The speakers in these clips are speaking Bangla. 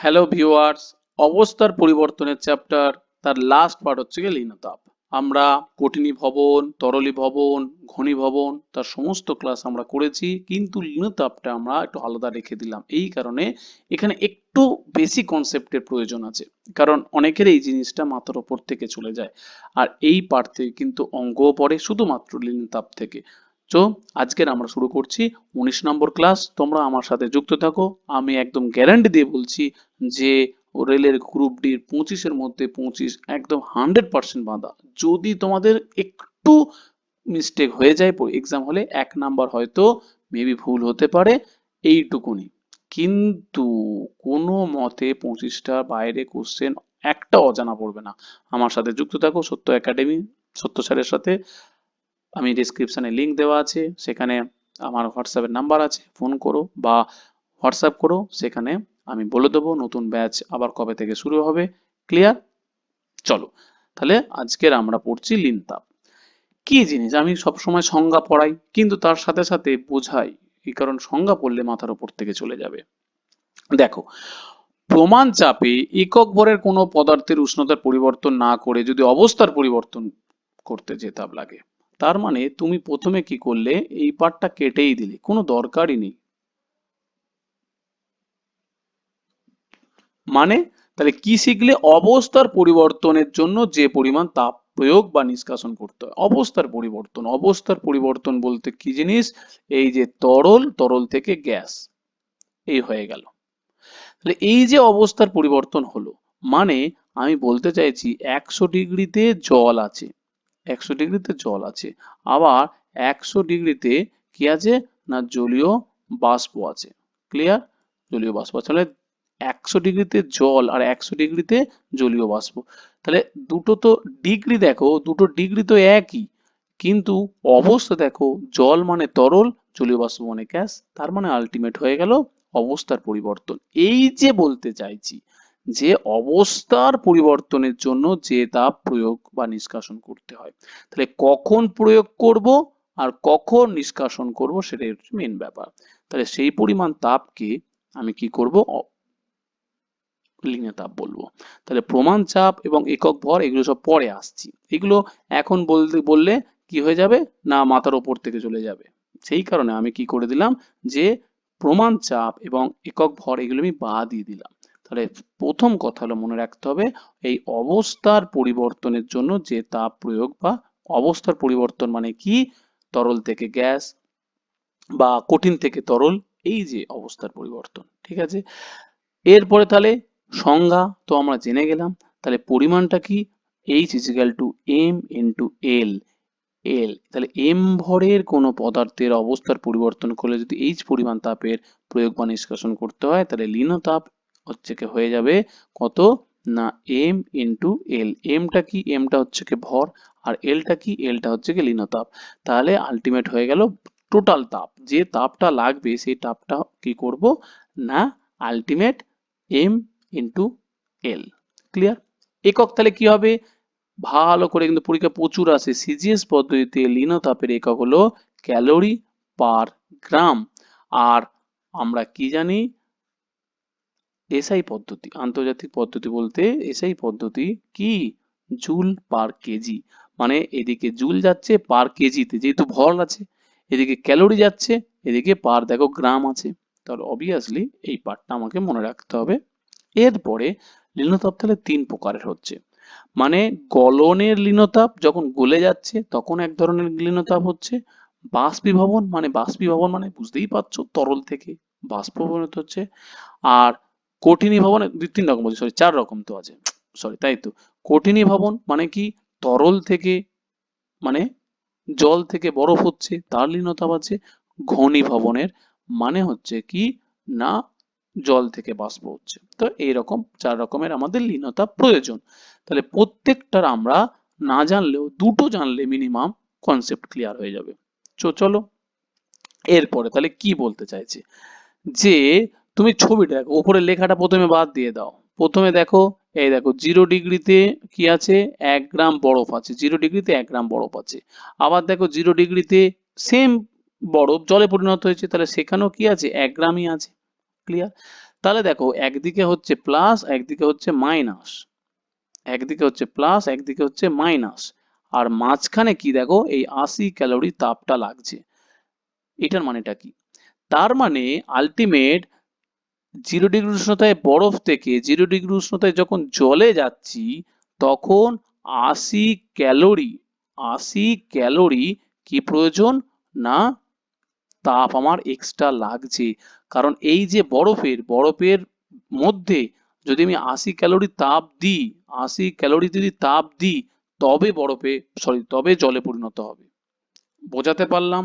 হ্যালো ভিউয়ার্স, অবস্থার পরিবর্তনের চ্যাপ্টার তার লাস্ট পার্ট হচ্ছে গিয়ে লীনতাপ। আমরা কঠিনীভবন, তরলীভবন, ঘনীভবন তার সমস্ত ক্লাস আমরা করেছি, কিন্তু লীনতাপটা আমরা একটু আলাদা রেখে দিলাম। এই কারণে এখানে একটু বেশি কনসেপ্টের প্রয়োজন আছে, কারণ অনেকের এই জিনিসটা মাথার ওপর থেকে চলে যায়। আর এই পার্ট থেকে কিন্তু অঙ্কও পড়ে শুধুমাত্র লীনতাপ থেকে। তো আজকের আমরা শুরু করছি 19 নম্বর ক্লাস। তোমরা আমার সাথে যুক্ত থাকো। আমি একদম গ্যারান্টি দিয়ে বলছি যে রেলের গ্রুপ ডির 25-এর মধ্যে 25 একদম 100% বাঁধা। যদি তোমাদের একটু মিস্টেক হয়ে যায় এক্সাম হলে 1 নাম্বার হয়তো মেবি ভুল হতে পারে, এইটুকুনি। কিন্তু কোনো মতে 25টার বাইরে কোশ্চেন একটা অজানা পড়বে না। আমার সাথে যুক্ত থাকো সত্য একাডেমি, সত্য স্যারের সাথে। আমি ডেসক্রিপশনে লিংক দেওয়া আছে, সেখানে আমার হোয়াটসঅ্যাপের নাম্বার আছে, ফোন করো বা হোয়াটসঅ্যাপ করো, সেখানে আমি বলে দেবো নতুন ব্যাচ আবার কবে থেকে শুরু হবে। ক্লিয়ার? চলো তাহলে আজকের আমরা পড়ছি লীনতাপ। কি জিনিস আমি সবসময় সংজ্ঞা পড়াই, কিন্তু তার সাথে সাথে বোঝাই, এই কারণ সংজ্ঞা পড়লে মাথার উপর থেকে চলে যাবে। দেখো, প্রমাণ চাপে একক ভরের কোনো পদার্থের উষ্ণতার পরিবর্তন না করে যদি অবস্থার পরিবর্তন করতে যে তাপ লাগে, তার মানে তুমি প্রথমে কি করলে, এই পার্টটা কেটেই দিলে, কোনো দরকারই নেই। মানে তাহলে কি শিখলে? অবস্থার পরিবর্তনের জন্য যে পরিমাণ তাপ প্রয়োগ বা নিষ্কাশন করতে হয়। অবস্থার পরিবর্তন, অবস্থার পরিবর্তন বলতে কি জিনিস? এই যে তরল, তরল থেকে গ্যাস, এই হয়ে গেল। তাহলে এই যে অবস্থার পরিবর্তন হলো, মানে আমি বলতে চাইছি 100 ডিগ্রিতে জল আছে, 100 ডিগ্রিতে জল আছে, আবার 100 ডিগ্রিতে কি আছে না জলীয় বাষ্প আছে। ক্লিয়ার? জলীয় বাষ্প আছে। তাহলে 100 ডিগ্রিতে জল আর 100 ডিগ্রিতে জলীয় বাষ্প, তাহলে দুটো তো ডিগ্রি, দেখো দুটো ডিগ্রি তো একই, কিন্তু অবস্থা দেখো, জল মানে তরল, জলীয় বাষ্প মানে গ্যাস, তার মানে আলটিমেট হয়ে গেল অবস্থার পরিবর্তন। এই যে বলতে চাইছি যে অবস্থার পরিবর্তনের জন্য যে তাপ প্রয়োগ বা নিষ্কাশন করতে হয়, তাহলে কখন প্রয়োগ করব আর কখন নিষ্কাশন করব সেটাই হচ্ছে মেন ব্যাপার। তাহলে সেই পরিমাণ তাপকে আমি কি করব? লীনে তাপ বলবো। তাহলে প্রমাণ চাপ এবং একক ভর এগুলো সব পরে আসছি, এগুলো এখন বললে কি হয়ে যাবে না মাথার ওপর থেকে চলে যাবে। সেই কারণে আমি কি করে দিলাম যে প্রমাণ চাপ এবং একক ভর এগুলো আমি বাদ দিয়ে দিলাম। তাহলে প্রথম কথা হলো মনে রাখতে হবে, এই অবস্থার পরিবর্তনের জন্য যে তাপ প্রয়োগ বা অবস্থার পরিবর্তন মানে কি? তরল থেকে গ্যাস বা কঠিন থেকে তরল, এই যে অবস্থার পরিবর্তন। ঠিক আছে? এরপরে তাহলে সংজ্ঞা তো আমরা জেনে গেলাম, তাহলে পরিমাণটা কি? H is equal to M into L। এল তাহলে এম ভরের কোনো পদার্থের অবস্থার পরিবর্তন করলে যদি এইচ পরিমাণ তাপের প্রয়োগ বা নিষ্কাশন করতে হয়, তাহলে লীন তাপ হচ্ছে কি হয়ে যাবে কত না এম ইন্টু এল। এমটা কি? এমটা হচ্ছে কি ভর, আর এলটা কি? এলটা হচ্ছে কি লীন তাপ। তাহলে আলটিমেট হয়ে গেল টোটাল তাপ, যে তাপটা লাগবে সেই তাপটা কি করব না ultimate M into L. Clear? একক তাহলে কি হবে? ভালো করে কিন্তু পরীক্ষা প্রচুর আসে, সিজিএস পদ্ধতিতে লীন তাপের একক হলো ক্যালোরি পার গ্রাম। আর আমরা কি জানি? এসআই পদ্ধতি, আন্তর্জাতিক পদ্ধতি বলতে এসআই পদ্ধতি কি? Joule per KG. মানে এদিকে জুল যাচ্ছে পার কেজিতে, যেহেতু ভর আছে, এদিকে ক্যালোরি যাচ্ছে, এদিকে পার দেখো গ্রাম আছে। তাহলে অবভিয়াসলি এই পার্টটা আমাকে মনে রাখতে হবে। এরপরে লীনতাপ তাহলে 3 প্রকারের হচ্ছে। মানে গলনের লীনতাপ, যখন গলে যাচ্ছে তখন এক ধরনের লীনতাপ হচ্ছে। বাষ্পীভবন মানে বুঝতেই পারছো, তরল থেকে বাষ্প পরিণত হচ্ছে। আর কঠিনীভবন, 2-3 রকম বলছি, সরি 4 রকম তো আছে, সরি, তাই তো। কঠিনীভবন মানে কি? তরল থেকে, মানে জল থেকে বরফ হচ্ছে, তার লীনতাপ আছে। ঘনীভবনের মানে হচ্ছে কি না জল থেকে বাষ্প হচ্ছে। তো এইরকম 4 রকমের আমাদের লীনতাপ প্রয়োজন। তাহলে প্রত্যেকটার আমরা না জানলেও দুটো জানলে মিনিমাম কনসেপ্ট ক্লিয়ার হয়ে যাবে। চলো এরপরে তাহলে কি বলতে চাইছে, যে তুমি ছবিটা দেখো, উপরে লেখাটা প্রথমে বাদ দিয়ে দাও। প্রথমে দেখো, এই দেখো 0 ডিগ্রিতে কি আছে? 1 গ্রাম বরফ আছে, 0 ডিগ্রিতে 1 গ্রাম বরফ আছে। আবার দেখো 0 ডিগ্রিতে সেম বরফ জলে পরিণত হয়েছে, তাহলে সেখানেও কি আছে? 1 গ্রামই আছে। ক্লিয়ার? তাহলে দেখো একদিকে হচ্ছে প্লাস, একদিকে হচ্ছে মাইনাস, একদিকে হচ্ছে প্লাস, একদিকে হচ্ছে মাইনাস, আর মাঝখানে কি দেখো এই 80 ক্যালোরি তাপটা লাগছে। এটার মানেটা কি? তার মানে আলটিমেট 0 ডিগ্রি উষ্ণতায় বরফ থেকে 0 ডিগ্রি উষ্ণতায় যখন জলে যাচ্ছি, তখন 80 ক্যালোরি, 80 ক্যালোরি কি প্রয়োজন? না তাপ আমার এক্সট্রা লাগছে। কারণ এই যে বরফের বরফের মধ্যে যদি আমি 80 ক্যালোরি তাপ দিই, 80 ক্যালোরি যদি তাপ দিই, তবে বরফে তবে জলে পরিণত হবে। বোঝাতে পারলাম?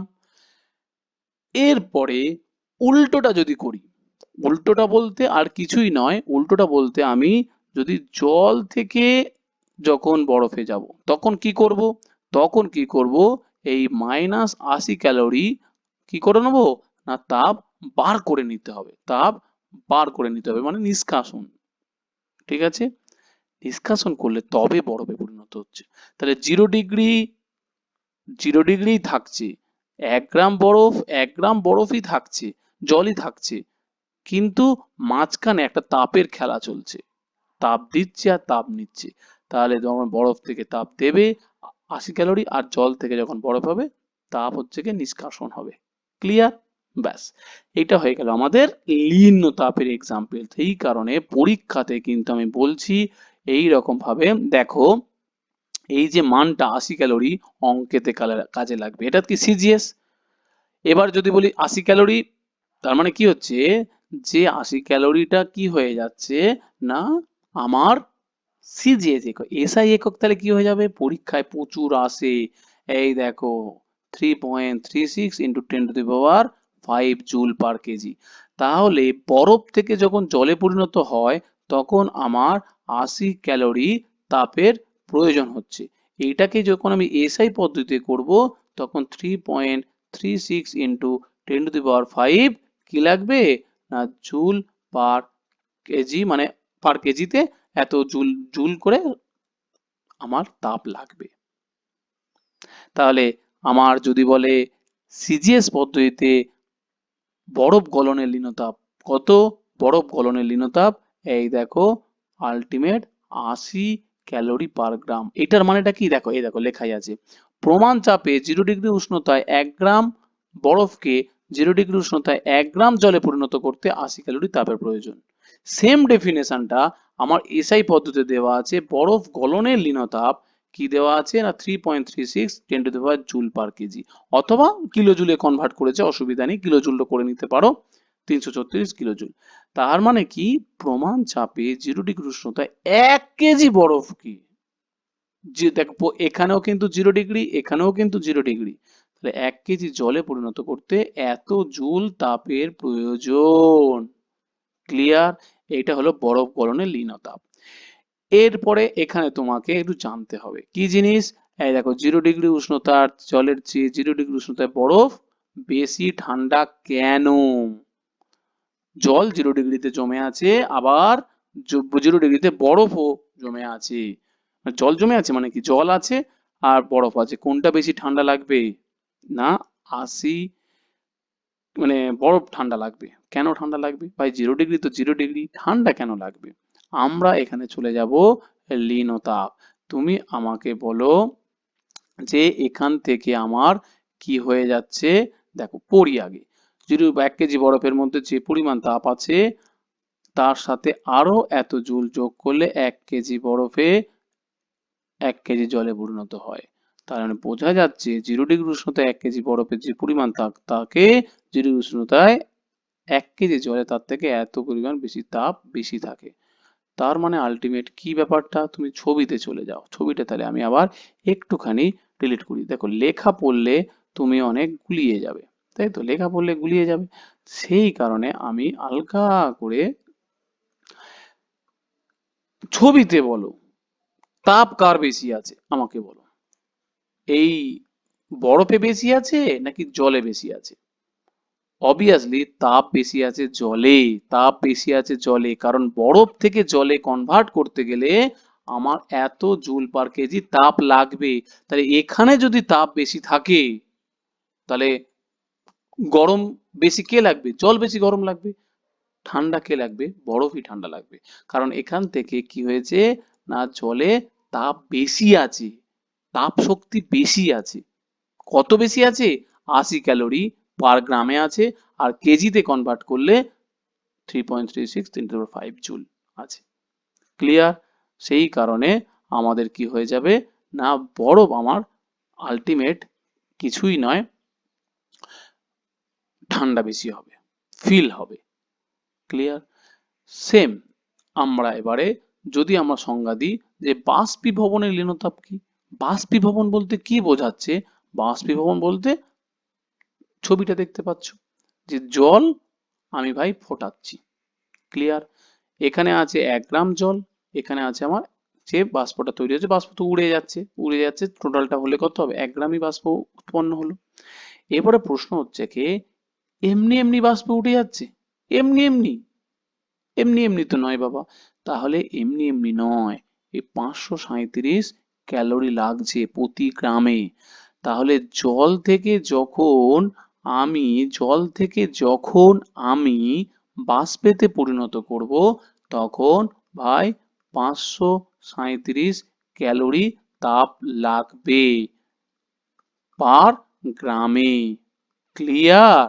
এরপরে উল্টোটা যদি করি, উল্টোটা বলতে আর কিছুই নয়, উল্টোটা বলতে আমি যদি জল থেকে যখন বরফে যাব তখন কি করব? তখন কি করব? এই -80 ক্যালোরি কি করে নেবো? না তাপ বার করে নিতে হবে, তাপ বার করে নিতে হবে, মানে নিষ্কাশন। ঠিক আছে? নিষ্কাশন করলে তবে বরফে পরিণত হচ্ছে। তাহলে 0 ডিগ্রি থাকছে, 1 গ্রাম বরফ, 1 গ্রাম বরফই থাকছে, জলই থাকছে, কিন্তু মাঝখানে একটা তাপের খেলা চলছে, তাপ দিচ্ছে আর তাপ নিচ্ছে। তাহলে যখন বরফ থেকে তাপ দেবে 80 ক্যালোরি, আর জল থেকে যখন বরফ হবে তাপ হচ্ছে গিয়ে নিষ্কাশন হবে। ক্লিয়ার? ব্যাস, এটা হয়ে গেল আমাদের লিন তাপের এক্সাম্পল। সেই কারণে পরীক্ষাতে কিন্তু আমি বলছি এই রকম ভাবে দেখো, এই যে মানটা 80 ক্যালোরি অঙ্কেতে কাজে লাগবে। এটা কি সিজিএস? এবার যদি বলি 80 ক্যালোরি, তার মানে কি হচ্ছে যে 80 ক্যালোরিটা কি হয়ে যাচ্ছে না আমার সিজিএস একক। এসআই একক তাহলে কি হয়ে যাবে? পরীক্ষায় প্রচুর আসে, এই দেখো 3.36 ইন্টু 10⁵ জুল পার কেজি। তাহলে বরফ থেকে যখন জলে পরিণত হয় তখন আমার 80 ক্যালোরি তাপের প্রয়োজন হচ্ছে। এইটাকে যখন আমি এসআই পদ্ধতিতে করব তখন 3.36 ইন্টু 10⁵ কি লাগবে? না জুল পার কেজি, মানে পার কেজিতে এত জুল জুল করে আমার তাপ লাগবে। তাহলে আমার যদি বলে সিজিএস পদ্ধতিতে বরফ গলনের লিনতাপ কত? বরফ গলনের লিনতাপ এই দেখো আলটিমেট 80 ক্যালোরি পার গ্রাম। এটার মানেটা কি? দেখো এই দেখো লেখাই আছে, প্রমাণ চাপে 0 ডিগ্রি উষ্ণতায় 1 গ্রাম বরফকে 0 ডিগ্রি উষ্ণতায় 1 গ্রাম জলে পরিণত করতে 80 ক্যালোরি তাপের প্রয়োজন। সেম ডেফিনেশনটা আমার এসআই পদ্ধতিতে দেওয়া আছে। বরফ গলনের লিনতাপ কি দেওয়া আছে? না 3.36 জুল পার কেজি, অথবা কিলো জুলে কনভার্ট করেছে, অসুবিধা নেই, কিলো জুলটা করে নিতে পারো, 336 কিলো জুল। তার মানে কি? প্রমাণ চাপে 0 ডিগ্রি উষ্ণতায় 1 কেজি বরফ কি, যে দেখো এখানেও কিন্তু 0 ডিগ্রি, এখানেও কিন্তু 0 ডিগ্রি, তাহলে 1 কেজি জলে পরিণত করতে এত জুল তাপের প্রয়োজন। ক্লিয়ার? এটা হলো বরফ গলনের লিনতাপ। এরপরে এখানে তোমাকে একটু জানতে হবে কি জিনিস? এই দেখো 0 ডিগ্রি উষ্ণতার জলের চেয়ে 0 ডিগ্রি উষ্ণতায় বরফ বেশি ঠান্ডা কেন? জল 0 ডিগ্রিতে জমে আছে, আবার 0 ডিগ্রিতে বরফও জমে আছে। জল জমে আছে মানে কি? জল আছে আর বরফ আছে, কোনটা বেশি ঠান্ডা লাগবে? না 80, মানে বরফ ঠান্ডা লাগবে। কেন ঠান্ডা লাগবে ভাই? 0 ডিগ্রি তো 0 ডিগ্রি, ঠান্ডা কেন লাগবে? আমরা এখানে চলে যাব লিন ও তাপ। তুমি আমাকে বলো যে এখান থেকে আমার কি হয়ে যাচ্ছে। দেখো পড়ি আগে, যদি 1 কেজি বরফের মধ্যে যে পরিমাণ তাপ আছে তার সাথে আরো এত জুল যোগ করলে 1 কেজি বরফে 1 কেজি জলে পরিণত হয়। তার মানে বোঝা যাচ্ছে 0 ডিগ্রি উষ্ণতায় 1 কেজি বরফের যে পরিমাণ থাকে 0 ডিগ্রি উষ্ণতায় 1 কেজি জলে তার থেকে এত পরিমাণ বেশি তাপ বেশি থাকে। তার মানে আলটিমেট কি ব্যাপারটা? তুমি ছবিতে চলে যাও। ছবিটা তাহলে আমি আবার একটুখানি ডিলিট করি। দেখো লেখা পড়লে তুমি অনেক গুলিয়ে যাবে, তাই তো? লেখা পড়লে গুলিয়ে যাবে, সেই কারণে আমি হালকা করে ছবিতে বলো তাপ কার বেশি আছে আমাকে বলো। এই বরফে বেশি আছে নাকি জলে বেশি আছে? অবভিয়াসলি তাপ বেশি আছে জলে, তাপ বেশি আছে জলে, কারণ বরফ থেকে জলে কনভার্ট করতে গেলে আমার এত জুল পার কেজি তাপ লাগবে। তাহলে এখানে যদি তাপ বেশি থাকে তাহলে গরম বেশি কে লাগবে? জল বেশি গরম লাগবে। ঠান্ডা কে লাগবে? বরফই ঠান্ডা লাগবে। কারণ এখান থেকে কি হয়েছে না জলে তাপ বেশি আছে, তাপ শক্তি বেশি আছে। কত বেশি আছে? ৮০ ক্যালোরি পার গ্রামে আছে, আর কেজিতে কনভার্ট করলে 3.36 × 10⁵ জুল আছে। ক্লিয়ার? সেই কারণে আমাদের কি হয়ে যাবে না বরফ আমার আলটিমেট কিছুই নয়, ঠান্ডা বেশি হবে, ফিল হবে। ক্লিয়ার? সেম আমরা এবারে যদি আমরা সংজ্ঞা দিই যে বাষ্পীভবনের লীনতাপ কি? বাষ্পীভবন বলতে কি বোঝাচ্ছে? বাষ্পীভবন বলতে ছবিটা দেখতে পাচ্ছ যে জল আমি ভাই ফোটাচ্ছি। ক্লিয়ার? এখানে আছে 1 গ্রাম জল, এখানে আছে আমার যে বাষ্পটা তৈরি হচ্ছে, বাষ্প তো উড়ে যাচ্ছে, টোটালটা হলে কত হবে? 1 গ্রামই বাষ্প উৎপন্ন হলো। এবারে প্রশ্ন হচ্ছে কি এমনি এমনি বাষ্প উঠে যাচ্ছে? এমনি এমনি এমনি এমনি তো নয় বাবা। তাহলে এমনি এমনি নয়, এই 537 ক্যালোরি লাগছে প্রতি গ্রামে। তাহলে জল থেকে যখন আমি বাষ্পেতে পরিণত করব তখন ভাই 537 ক্যালোরি তাপ লাগবে পার গ্রামে। ক্লিয়ার?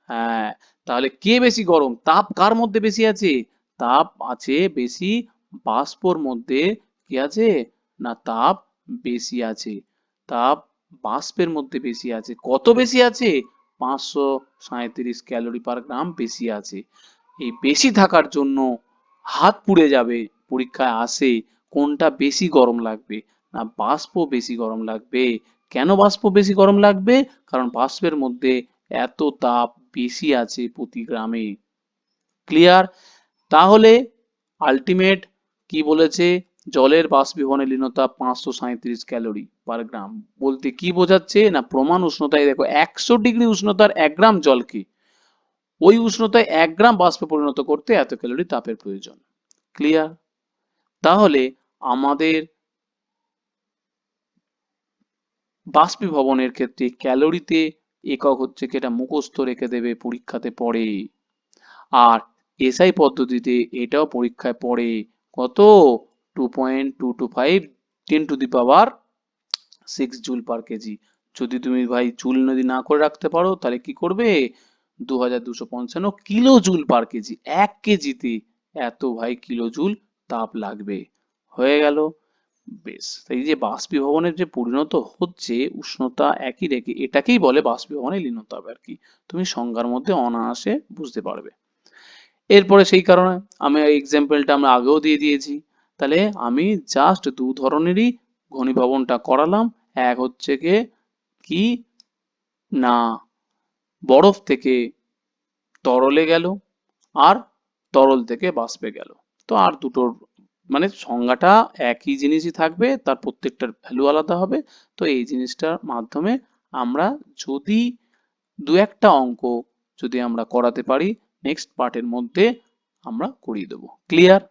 হ্যাঁ, তাহলে কে বেশি গরম? তাপ কার মধ্যে বেশি আছে? তাপ আছে বেশি বাষ্পর মধ্যে। কি আছে? না তাপ বেশি আছে। তাপ বাষ্পের মধ্যে বেশি আছে। কত বেশি আছে? 537 ক্যালোরি পার গ্রাম বেশি আছে। এই বেশি থাকার জন্য হাত পুড়ে যাবে, পরীক্ষায় আসে কোনটা বেশি গরম লাগবে? না বাষ্প বেশি গরম লাগবে। কেন বাষ্প বেশি গরম লাগবে? কারণ বাষ্পের মধ্যে এত তাপ বেশি আছে প্রতি গ্রামে। ক্লিয়ার? তাহলে আলটিমেট কি বলেছে? জলের বাষ্পীভবনের লীনতাপ 537 ক্যালোরি পার গ্রাম বলতে কি বোঝাচ্ছে? না প্রমাণ উষ্ণতায় দেখো 100 ডিগ্রি উষ্ণতার 1 গ্রাম জলকে ওই উষ্ণতায় 1 গ্রাম বাষ্পে পরিণত করতে এত ক্যালোরি তাপের প্রয়োজন। ক্লিয়ার? তাহলে আমাদের বাষ্পীভবনের ক্ষেত্রে ক্যালোরিতে একক হচ্ছে কি, এটা মুখস্থ রেখে দেবে, পরীক্ষাতে পড়ে। আর এসআই পদ্ধতিতে এটাও পরীক্ষায় পড়ে। কত? 2.225 10⁶ জুল পার কেজি। যদি তুমি ভাই জুল যদি না করে রাখতে পারো তাহলে কি করবে? 2255 কিলো জুল পার কেজি। 1 কেজিতে এত ভাই কিলো জুল তাপ লাগবে। হয়ে গেল। বেশ, এই যে বাষ্পীভবনের যে পরিণত হচ্ছে উষ্ণতা একই রেখে, এটাকেই বলে বাষ্পীভবনের লীনতাপ আর কি। তুমি সংজ্ঞার মধ্যে অনায়াসে বুঝতে পারবে। এরপরে সেই কারণে আমি এই এক্সাম্পলটা আমরা আগেও দিয়ে দিয়েছি। তাহলে আমি জাস্ট দু ধরনেরই ঘনীভবনটা করালাম। এক হচ্ছে গিয়ে কি না বরফ থেকে তরলে গেল, আর তরল থেকে বাষ্পে গেল। তো আর দুটোর মানে সংজ্ঞাটা একই জিনিসই থাকবে, তার প্রত্যেকটার ভ্যালু আলাদা হবে। তো এই জিনিসটার মাধ্যমে আমরা যদি দু একটা অঙ্ক যদি আমরা করাতে পারি নেক্সট পার্টের মধ্যে আমরা করিয়ে দেবো। ক্লিয়ার?